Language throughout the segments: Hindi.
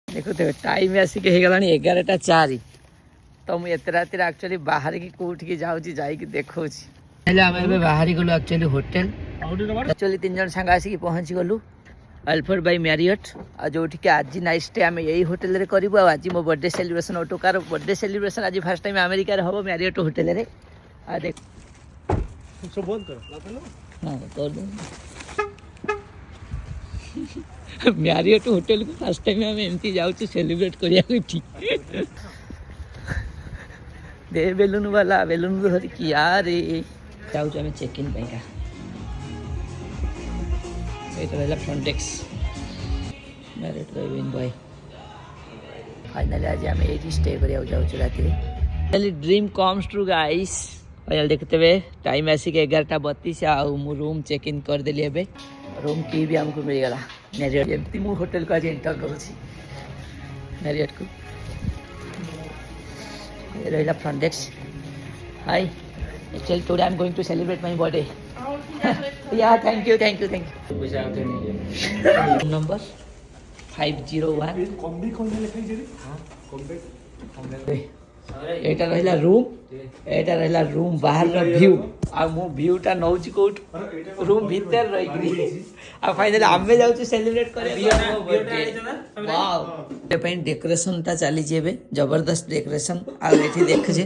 देखो टाइम आसिक हो गला 11:04 तो मुझे एत रात एक्चुअली बाहर की कौट की जाऊँगी जाकि देखा बाहरी गलु एक्चुअली होटेल एक्चुअली 3 जन सांग आसिक पहुँची गलु अल्फ्रेड बाय मैरियट आ जो आज नाइट स्टे आम यही होटेल रे करूँ आज मो birthday celebration Autocar birthday celebration आज फर्स्ट टाइम अमेरिका रे हम मैरियट होटेल रे आ देख सब बंद कर हां कर दो मैरियट होटेल को फर्स्ट टाइम आम एमती जाऊँ सेलिब्रेट करिया दे बेलून वाला बेलून धर कि यार जाऊँ आम चेक इन पाइका ये front desk Marriott win boy finally आज आम ये स्टे करिया जाऊँ राति dream comes true guys final देखते हुए टाइम आसिक 11:32 आउ रूम चेक इन करदेली एबे रूम की भी हमको मिलगला मैरियट एमती मु होटेल को आज एंटर करूँ मैरियट को रहा front desk hi actually today I am going to celebrate my birthday या थैंक यू नंबर 501 एटा रहला रूम बाहर रो व्यू आ मो व्यूटा नौची कोट रूम भीतर रही आ फाइनली आमे जाउची सेलिब्रेट करे वाओ ए पेन डेकोरेशन ता चली जेबे जबरदस्त डेकोरेशन आ एठी देख जे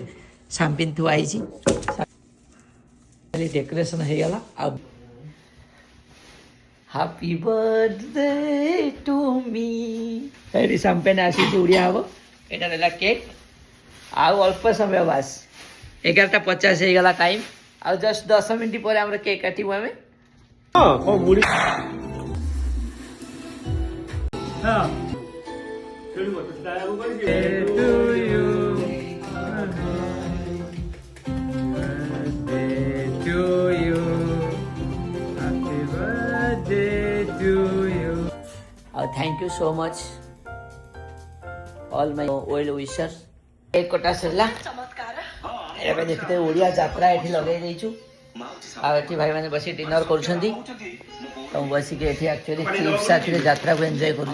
शैंपेन थु आई छी डेकोरेशन हो गला अब हैप्पी बर्थडे टू मी एडी शैंपेन आसी उड़िया हबो एटा रहला केक आउ अल्प समय बास 11:50 हो गला टाइम आउ जस्ट 10 मिनट पर हमरा केक काटिबो हमें हां को मुड़ी हां चलो तो दाया कर to you thank you so much all my well wishers एक कोटा सरला चमत्कार एबे देखते ओडिया यात्रा एठी लगे देइछु आ एठी भाई माने बसी डिनर करछंती तो बसी के एठी एक्चुअली ट्रिप साथी रे यात्रा को एन्जॉय करू